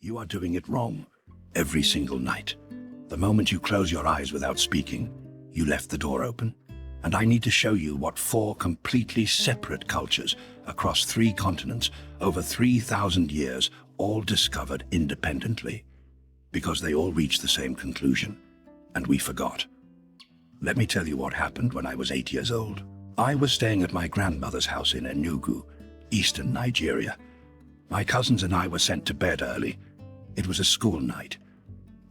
You are doing it wrong. Every single night. The moment you close your eyes without speaking, you left the door open. And I need to show you what 4 completely separate cultures across 3 continents over 3,000 years all discovered independently. Because they all reached the same conclusion. And we forgot. Let me tell you what happened when I was 8 years old. I was staying at my grandmother's house in Enugu, eastern Nigeria. My cousins and I were sent to bed early. It was a school night.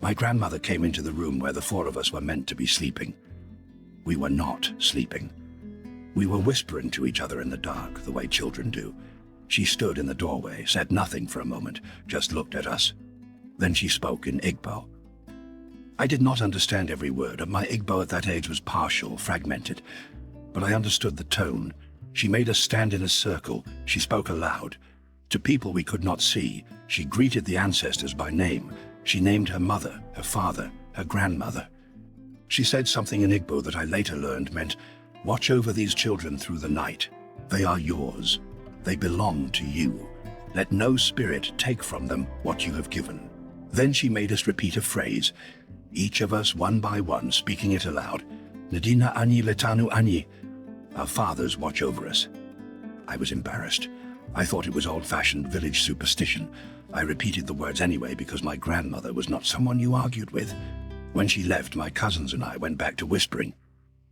My grandmother came into the room where the 4 of us were meant to be sleeping. We were not sleeping. We were whispering to each other in the dark, the way children do. She stood in the doorway, said nothing for a moment, just looked at us. Then she spoke in Igbo. I did not understand every word, and my Igbo at that age was partial, fragmented. But I understood the tone. She made us stand in a circle. She spoke aloud. To people we could not see, she greeted the ancestors by name. She named her mother, her father, her grandmother. She said something in Igbo that I later learned meant, "Watch over these children through the night. They are yours. They belong to you. Let no spirit take from them what you have given." Then she made us repeat a phrase, each of us one by one speaking it aloud. "Nadina Anyi Letanu Anyi." Our fathers watch over us. I was embarrassed. I thought it was old-fashioned village superstition. I repeated the words anyway because my grandmother was not someone you argued with. When she left, my cousins and I went back to whispering.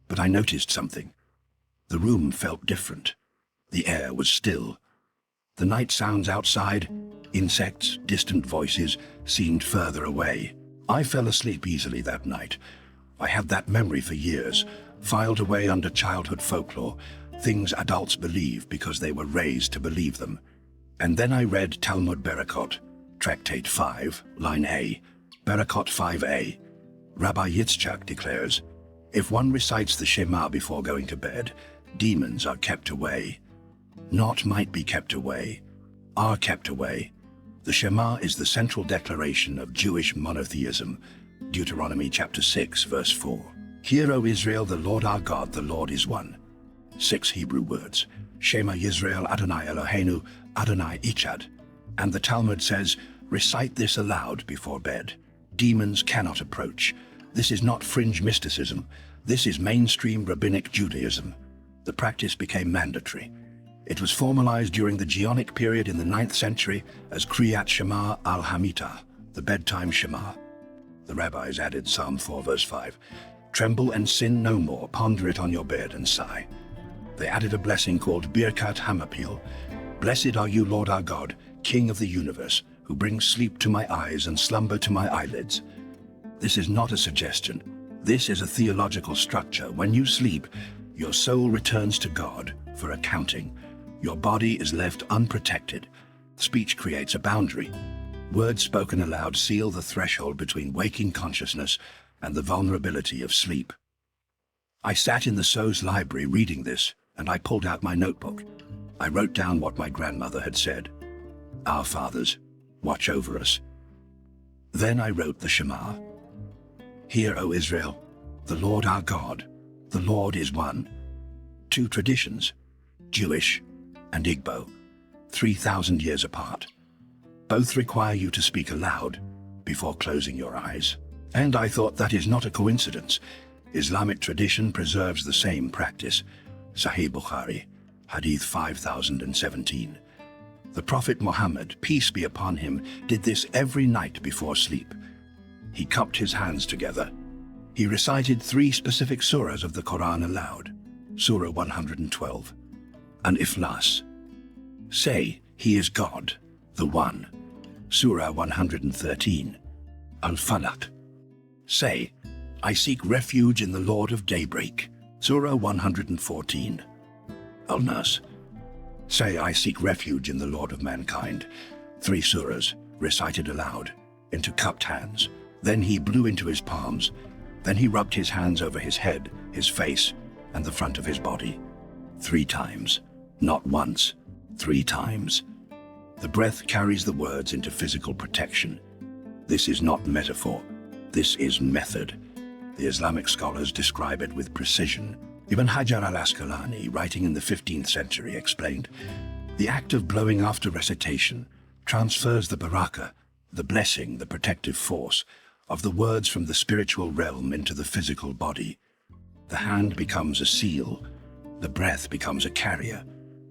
But I noticed something. The room felt different. The air was still. The night sounds outside, insects, distant voices, seemed further away. I fell asleep easily that night. I had that memory for years, filed away under childhood folklore, things adults believe because they were raised to believe them. And then I read Talmud Berakot, Tractate 5, line A, Berakot 5a. Rabbi Yitzchak declares, if one recites the Shema before going to bed, demons are kept away. Not might be kept away, are kept away. The Shema is the central declaration of Jewish monotheism, Deuteronomy chapter 6, verse 4. Hear, O Israel, the Lord our God, the Lord is one. 6 Hebrew words, Shema Yisrael Adonai Eloheinu, Adonai Ichad. And the Talmud says, recite this aloud before bed. Demons cannot approach. This is not fringe mysticism. This is mainstream rabbinic Judaism. The practice became mandatory. It was formalized during the Geonic period in the 9th century as Kriyat Shema al-Hamitah, the Bedtime Shema. The rabbis added Psalm 4 verse 5, tremble and sin no more, ponder it on your bed and sigh. They added a blessing called Birkat Hamapil, blessed are you, Lord our God, King of the universe, who brings sleep to my eyes and slumber to my eyelids. This is not a suggestion. This is a theological structure. When you sleep, your soul returns to God for accounting. Your body is left unprotected. Speech creates a boundary. Words spoken aloud seal the threshold between waking consciousness and the vulnerability of sleep. I sat in the So's library reading this, and I pulled out my notebook. I wrote down what my grandmother had said. Our fathers, watch over us. Then I wrote the Shema. Hear, O Israel, the Lord our God, the Lord is one. 2 traditions, Jewish and Igbo, 3,000 years apart. Both require you to speak aloud before closing your eyes. And I thought that is not a coincidence. Islamic tradition preserves the same practice. Sahih Bukhari, Hadith 5017. The Prophet Muhammad, peace be upon him, did this every night before sleep. He cupped his hands together. He recited 3 specific surahs of the Quran aloud. Surah 112. An Ikhlas. Say, He is God, the One. Surah 113. Al-Falaq. Say, I seek refuge in the Lord of Daybreak. Surah 114. Al-Nas. Say, I seek refuge in the Lord of Mankind. 3 surahs, recited aloud, into cupped hands. Then he blew into his palms. Then he rubbed his hands over his head, his face, and the front of his body. 3 times. Not once. 3 times. The breath carries the words into physical protection. This is not metaphor. This is method. The Islamic scholars describe it with precision. Ibn Hajar al-Asqalani, writing in the 15th century, explained, the act of blowing after recitation transfers the barakah, the blessing, the protective force, of the words from the spiritual realm into the physical body. The hand becomes a seal, the breath becomes a carrier,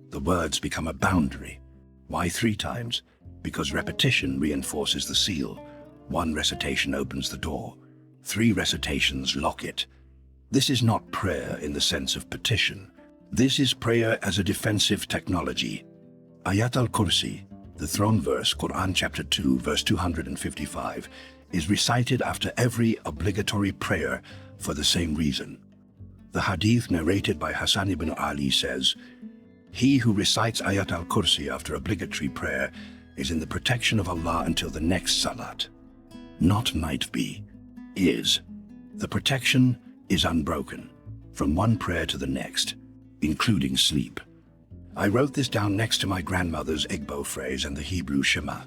the words become a boundary. Why 3 times? Because repetition reinforces the seal. 1 recitation opens the door. 3 recitations lock it. This is not prayer in the sense of petition. This is prayer as a defensive technology. Ayat al-Kursi, the throne verse, Quran chapter 2, verse 255, is recited after every obligatory prayer for the same reason. The hadith narrated by Hassan ibn Ali says, "He who recites Ayat al-Kursi after obligatory prayer is in the protection of Allah until the next salat." Not might be, is. The protection is unbroken, from one prayer to the next, including sleep. I wrote this down next to my grandmother's Igbo phrase and the Hebrew Shema.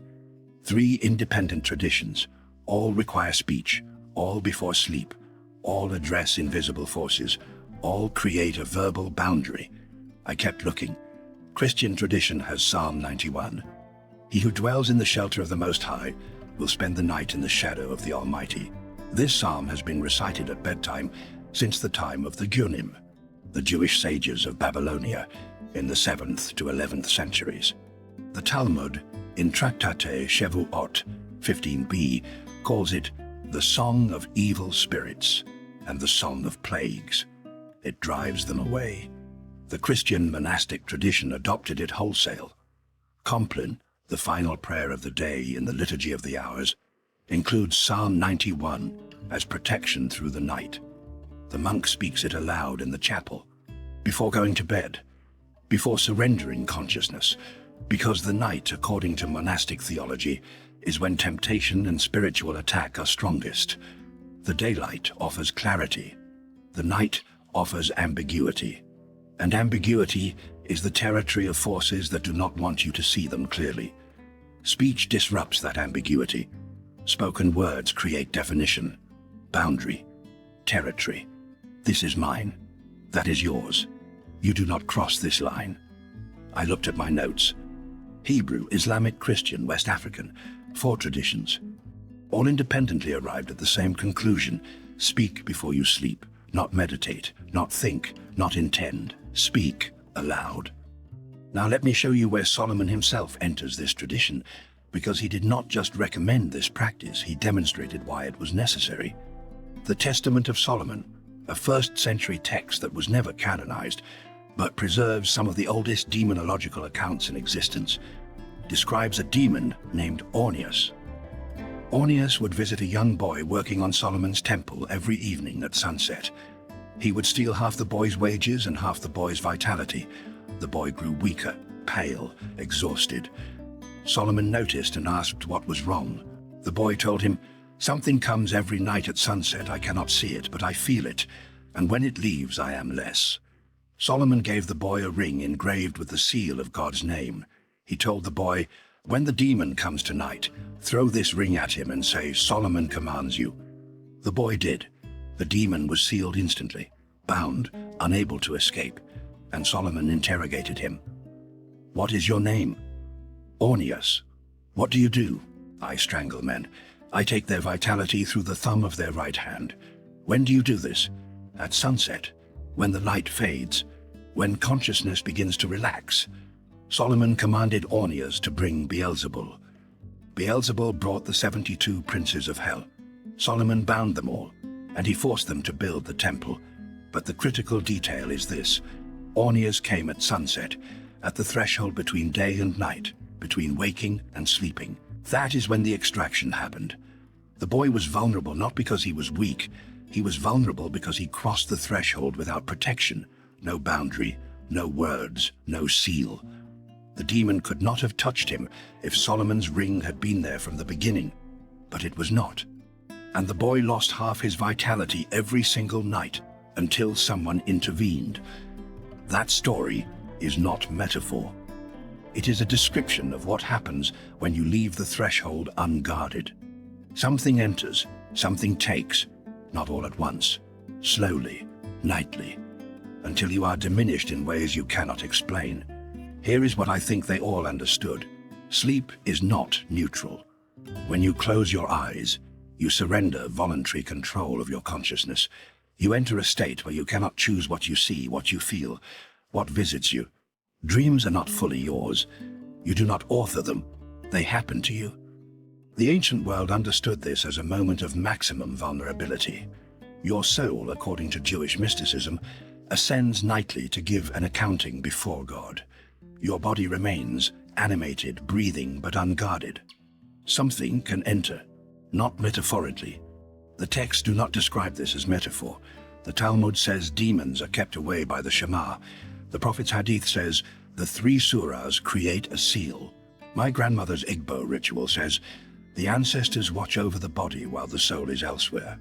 3 independent traditions, all require speech, all before sleep, all address invisible forces, all create a verbal boundary. I kept looking. Christian tradition has Psalm 91. He who dwells in the shelter of the Most High will spend the night in the shadow of the Almighty. This psalm has been recited at bedtime since the time of the Geonim, the Jewish sages of Babylonia, in the 7th to 11th centuries. The Talmud, in Tractate Shevuot 15b, calls it the Song of Evil Spirits and the Song of Plagues. It drives them away. The Christian monastic tradition adopted it wholesale. Compline, the final prayer of the day in the Liturgy of the Hours, includes Psalm 91 as protection through the night. The monk speaks it aloud in the chapel, before going to bed, before surrendering consciousness, because the night, according to monastic theology, is when temptation and spiritual attack are strongest. The daylight offers clarity. The night offers ambiguity. And ambiguity is the territory of forces that do not want you to see them clearly. Speech disrupts that ambiguity. Spoken words create definition, boundary, territory. This is mine. That is yours. You do not cross this line. I looked at my notes. Hebrew, Islamic, Christian, West African, 4 traditions. All independently arrived at the same conclusion. Speak before you sleep. Not meditate, not think, not intend. Speak aloud. Now let me show you where Solomon himself enters this tradition, because he did not just recommend this practice, he demonstrated why it was necessary. The Testament of Solomon, a 1st century text that was never canonized, but preserves some of the oldest demonological accounts in existence, describes a demon named Ornias. Ornias would visit a young boy working on Solomon's temple every evening at sunset. He would steal half the boy's wages and half the boy's vitality. The boy grew weaker, pale, exhausted. Solomon noticed and asked what was wrong. The boy told him, "Something comes every night at sunset. I cannot see it, but I feel it, and when it leaves, I am less." Solomon gave the boy a ring engraved with the seal of God's name. He told the boy, "When the demon comes tonight, throw this ring at him and say, 'Solomon commands you.'" The boy did. The demon was sealed instantly, bound, unable to escape, and Solomon interrogated him. "What is your name?" "Ornias." "What do you do?" "I strangle men. I take their vitality through the thumb of their right hand." "When do you do this?" "At sunset, when the light fades, when consciousness begins to relax." Solomon commanded Ornias to bring Beelzebul. Beelzebul brought the 72 princes of hell. Solomon bound them all, and he forced them to build the temple. But the critical detail is this: Ornias came at sunset, at the threshold between day and night, between waking and sleeping. That is when the extraction happened. The boy was vulnerable not because he was weak. He was vulnerable because he crossed the threshold without protection, no boundary, no words, no seal. The demon could not have touched him if Solomon's ring had been there from the beginning, but it was not. And the boy lost half his vitality every single night until someone intervened. That story is not metaphor. It is a description of what happens when you leave the threshold unguarded. Something enters, something takes, not all at once, slowly, nightly, until you are diminished in ways you cannot explain. Here is what I think they all understood. Sleep is not neutral. When you close your eyes, you surrender voluntary control of your consciousness. You enter a state where you cannot choose what you see, what you feel, what visits you. Dreams are not fully yours. You do not author them. They happen to you. The ancient world understood this as a moment of maximum vulnerability. Your soul, according to Jewish mysticism, ascends nightly to give an accounting before God. Your body remains animated, breathing, but unguarded. Something can enter, not metaphorically. The texts do not describe this as metaphor. The Talmud says demons are kept away by the Shema. The Prophet's Hadith says the 3 surahs create a seal. My grandmother's Igbo ritual says the ancestors watch over the body while the soul is elsewhere.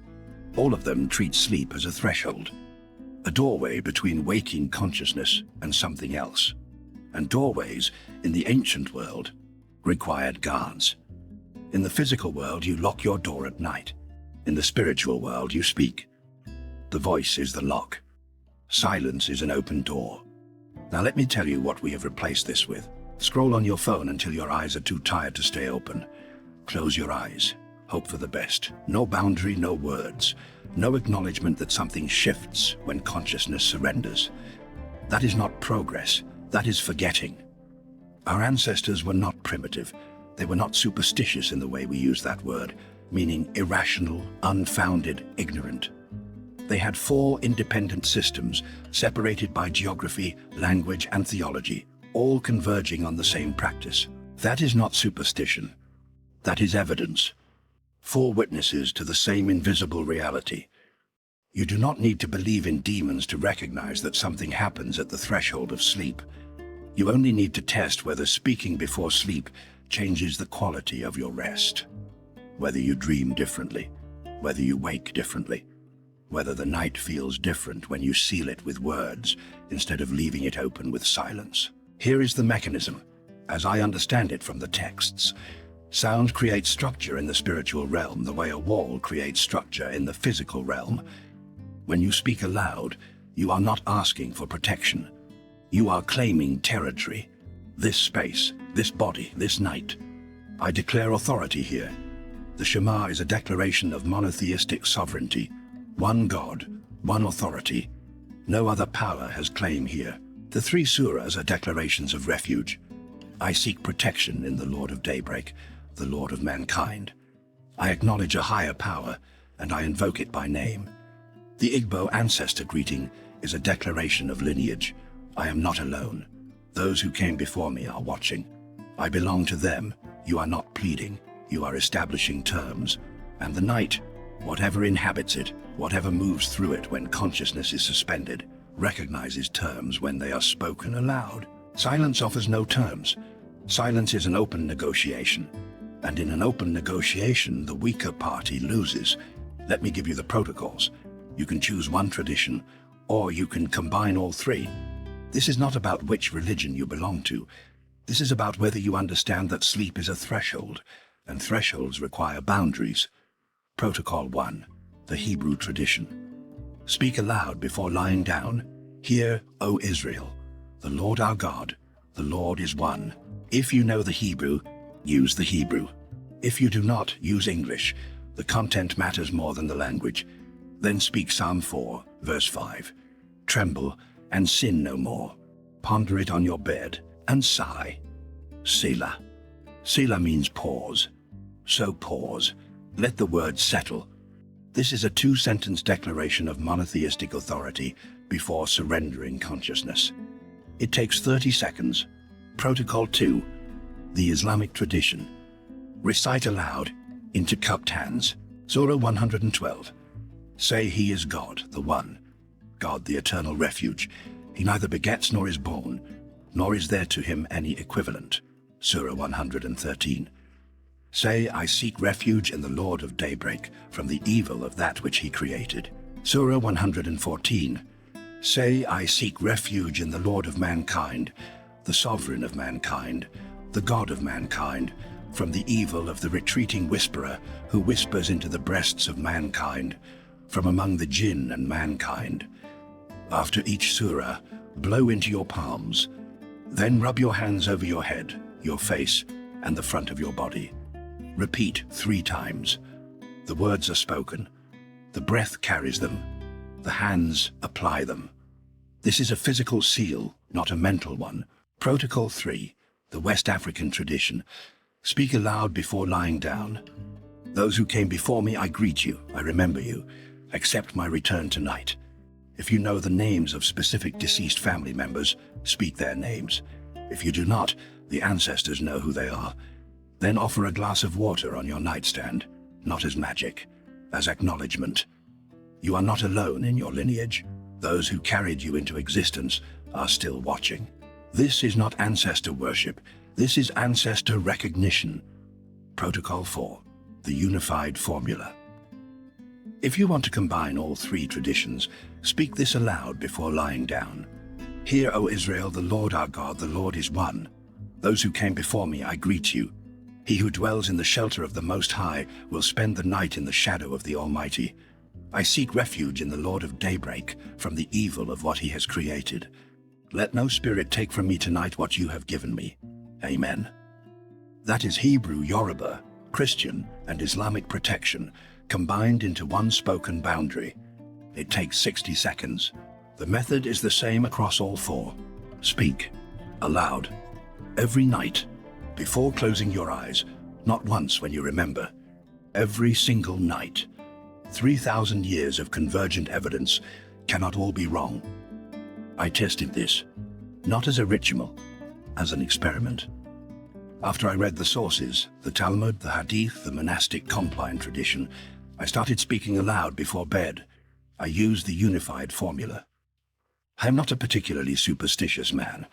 All of them treat sleep as a threshold, a doorway between waking consciousness and something else. And doorways, in the ancient world, required guards. In the physical world, you lock your door at night. In the spiritual world, you speak. The voice is the lock. Silence is an open door. Now let me tell you what we have replaced this with. Scroll on your phone until your eyes are too tired to stay open. Close your eyes. Hope for the best. No boundary, no words. No acknowledgement that something shifts when consciousness surrenders. That is not progress. That is forgetting. Our ancestors were not primitive. They were not superstitious in the way we use that word, meaning irrational, unfounded, ignorant. They had 4 independent systems, separated by geography, language, and theology, all converging on the same practice. That is not superstition. That is evidence. 4 witnesses to the same invisible reality. You do not need to believe in demons to recognize that something happens at the threshold of sleep. You only need to test whether speaking before sleep changes the quality of your rest. Whether you dream differently, whether you wake differently, whether the night feels different when you seal it with words instead of leaving it open with silence. Here is the mechanism, as I understand it from the texts. Sound creates structure in the spiritual realm the way a wall creates structure in the physical realm. When you speak aloud, you are not asking for protection. You are claiming territory. This space, this body, this night. I declare authority here. The Shema is a declaration of monotheistic sovereignty. One God, one authority. No other power has claim here. The 3 surahs are declarations of refuge. I seek protection in the Lord of Daybreak, the Lord of mankind. I acknowledge a higher power, and I invoke it by name. The Igbo ancestor greeting is a declaration of lineage. I am not alone. Those who came before me are watching. I belong to them. You are not pleading. You are establishing terms. And the night, whatever inhabits it, whatever moves through it when consciousness is suspended, recognizes terms when they are spoken aloud. Silence offers no terms. Silence is an open negotiation. And in an open negotiation, the weaker party loses. Let me give you the protocols. You can choose one tradition, or you can combine all 3. This is not about which religion you belong to. This is about whether you understand that sleep is a threshold, and thresholds require boundaries. Protocol 1, the Hebrew tradition. Speak aloud before lying down. Hear, O Israel, the Lord our God, the Lord is one. If you know the Hebrew, use the Hebrew. If you do not, use English. The content matters more than the language. Then speak Psalm 4, verse 5. Tremble and sin no more. Ponder it on your bed and sigh. Selah. Selah means pause. So pause. Let the word settle. This is a 2-sentence declaration of monotheistic authority before surrendering consciousness. It takes 30 seconds. Protocol 2, the Islamic tradition. Recite aloud, into cupped hands. Surah 112. Say he is God, the One. God, the eternal refuge. He neither begets nor is born, nor is there to him any equivalent. Surah 113. Say, I seek refuge in the Lord of Daybreak from the evil of that which he created. Surah 114. Say, I seek refuge in the Lord of mankind, the sovereign of mankind, the God of mankind, from the evil of the retreating whisperer who whispers into the breasts of mankind, from among the jinn and mankind. After each surah, blow into your palms. Then rub your hands over your head, your face, and the front of your body. Repeat 3 times. The words are spoken. The breath carries them. The hands apply them. This is a physical seal, not a mental one. Protocol 3, the West African tradition. Speak aloud before lying down. Those who came before me, I greet you. I remember you. Accept my return tonight. If you know the names of specific deceased family members, speak their names. If you do not, the ancestors know who they are. Then offer a glass of water on your nightstand, not as magic, as acknowledgement. You are not alone in your lineage. Those who carried you into existence are still watching. This is not ancestor worship. This is ancestor recognition. Protocol 4, the unified formula. If you want to combine all 3 traditions, speak this aloud before lying down. Hear, O Israel, the Lord our God, the Lord is one. Those who came before me, I greet you. He who dwells in the shelter of the Most High will spend the night in the shadow of the Almighty. I seek refuge in the Lord of daybreak from the evil of what he has created. Let no spirit take from me tonight what you have given me. Amen. That is Hebrew, Yoruba, Christian, and Islamic protection combined into one spoken boundary. It takes 60 seconds. The method is the same across all 4. Speak aloud every night before closing your eyes, not once when you remember. Every single night. 3,000 years of convergent evidence cannot all be wrong. I tested this, not as a ritual, as an experiment. After I read the sources, the Talmud, the Hadith, the monastic Compline tradition, I started speaking aloud before bed. I used the unified formula. I am not a particularly superstitious man.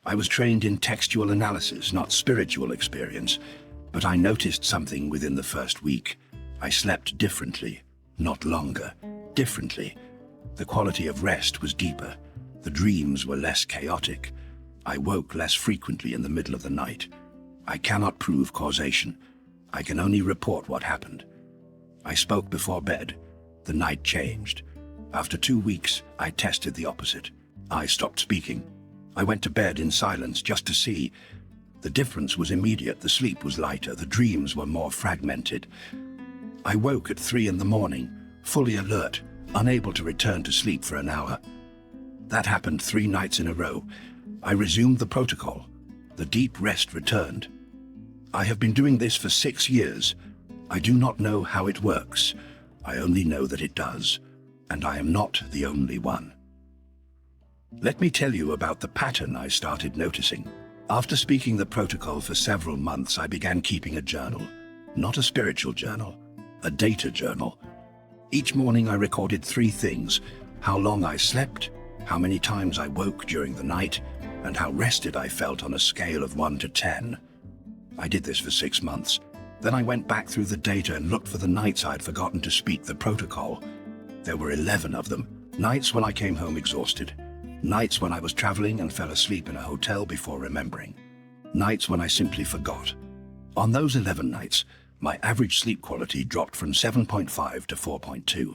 I was trained in textual analysis, not spiritual experience, but I noticed something within the first week. I slept differently, not longer, differently. The quality of rest was deeper. The dreams were less chaotic. I woke less frequently in the middle of the night. I cannot prove causation. I can only report what happened. I spoke before bed. The night changed. After 2 weeks, I tested the opposite. I stopped speaking. I went to bed in silence just to see. The difference was immediate. The sleep was lighter. The dreams were more fragmented. I woke at 3 in the morning, fully alert, unable to return to sleep for an hour. That happened 3 nights in a row. I resumed the protocol. The deep rest returned. I have been doing this for 6 years. I do not know how it works. I only know that it does. And I am not the only one. Let me tell you about the pattern I started noticing. After speaking the protocol for several months, I began keeping a journal. Not a spiritual journal, a data journal. Each morning I recorded 3 things: how long I slept, how many times I woke during the night, and how rested I felt on a scale of 1 to 10. I did this for 6 months. Then I went back through the data and looked for the nights I'd forgotten to speak the protocol. There were 11 of them. Nights when I came home exhausted. Nights when I was traveling and fell asleep in a hotel before remembering. Nights when I simply forgot. On those 11 nights, my average sleep quality dropped from 7.5 to 4.2.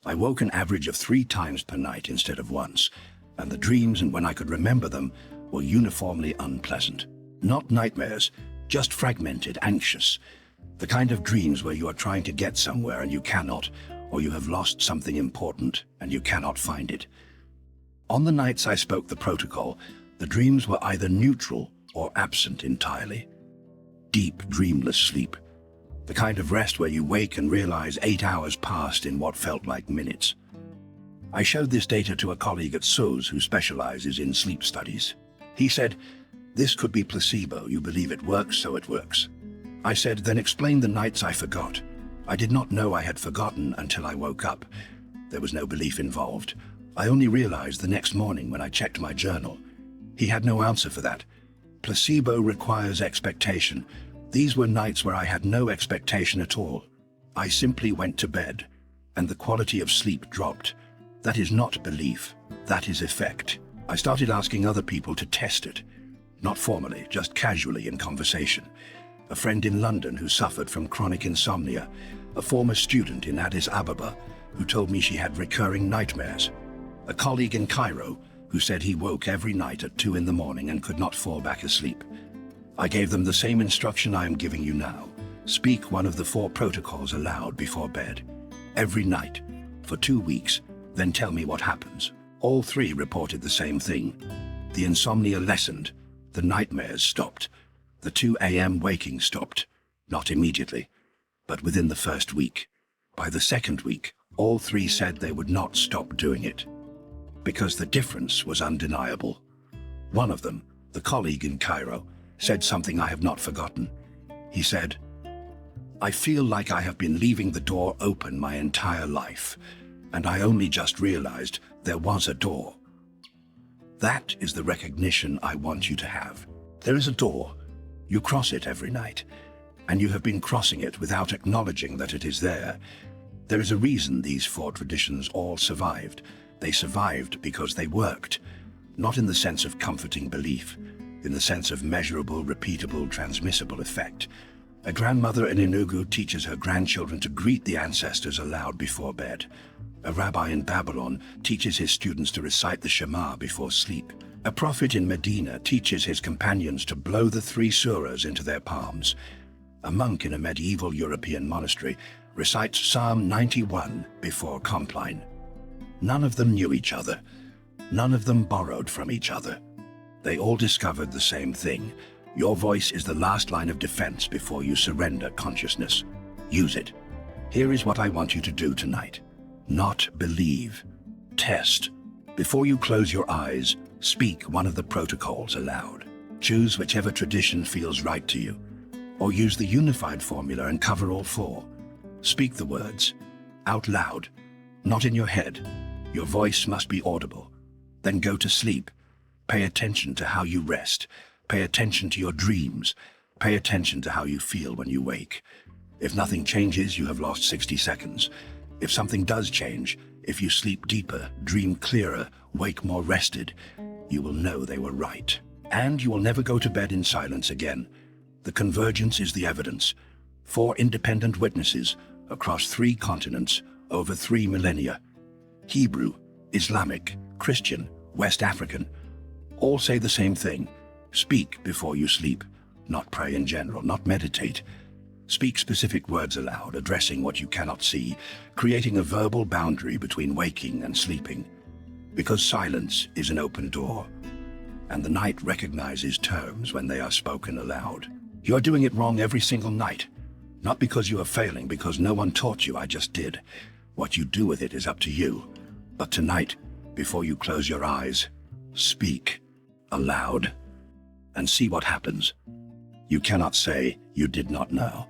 I woke an average of 3 times per night instead of once, and the dreams, and when I could remember them, were uniformly unpleasant. Not nightmares, just fragmented, anxious. The kind of dreams where you are trying to get somewhere and you cannot, or you have lost something important and you cannot find it. On the nights I spoke the protocol, the dreams were either neutral or absent entirely. Deep, dreamless sleep. The kind of rest where you wake and realize 8 hours passed in what felt like minutes. I showed this data to a colleague at SUS who specializes in sleep studies. He said, "This could be placebo. You believe it works, so it works." I said, "Then explain the nights I forgot." I did not know I had forgotten until I woke up. There was no belief involved. I only realized the next morning when I checked my journal. He had no answer for that. Placebo requires expectation. These were nights where I had no expectation at all. I simply went to bed, and the quality of sleep dropped. That is not belief. That is effect. I started asking other people to test it. Not formally, just casually in conversation. A friend in London who suffered from chronic insomnia. A former student in Addis Ababa who told me she had recurring nightmares. A colleague in Cairo who said he woke every night at 2 in the morning and could not fall back asleep. I gave them the same instruction I am giving you now. Speak one of the 4 protocols aloud before bed. Every night, for 2 weeks, then tell me what happens. All 3 reported the same thing. The insomnia lessened, the nightmares stopped, the 2 a.m. waking stopped. Not immediately, but within the first week. By the second week, all 3 said they would not stop doing it, because the difference was undeniable. One of them, the colleague in Cairo, said something I have not forgotten. He said, "I feel like I have been leaving the door open my entire life, and I only just realized there was a door." That is the recognition I want you to have. There is a door. You cross it every night, and you have been crossing it without acknowledging that it is there. There is a reason these 4 traditions all survived. They survived because they worked, not in the sense of comforting belief, in the sense of measurable, repeatable, transmissible effect. A grandmother in Enugu teaches her grandchildren to greet the ancestors aloud before bed. A rabbi in Babylon teaches his students to recite the Shema before sleep. A prophet in Medina teaches his companions to blow the 3 surahs into their palms. A monk in a medieval European monastery recites Psalm 91 before compline. None of them knew each other. None of them borrowed from each other. They all discovered the same thing. Your voice is the last line of defense before you surrender consciousness. Use it. Here is what I want you to do tonight. Not believe. Test. Before you close your eyes, speak one of the protocols aloud. Choose whichever tradition feels right to you, or use the unified formula and cover all 4. Speak the words out loud, not in your head. Your voice must be audible. Then go to sleep. Pay attention to how you rest. Pay attention to your dreams. Pay attention to how you feel when you wake. If nothing changes, you have lost 60 seconds. If something does change, if you sleep deeper, dream clearer, wake more rested, you will know they were right. And you will never go to bed in silence again. The convergence is the evidence. 4 independent witnesses across 3 continents over 3 millennia. Hebrew, Islamic, Christian, West African, all say the same thing. Speak before you sleep, not pray in general, not meditate. Speak specific words aloud, addressing what you cannot see, creating a verbal boundary between waking and sleeping. Because silence is an open door, and the night recognizes terms when they are spoken aloud. You are doing it wrong every single night. Not because you are failing, because no one taught you, I just did. What you do with it is up to you. But tonight, before you close your eyes, speak aloud and see what happens. You cannot say you did not know.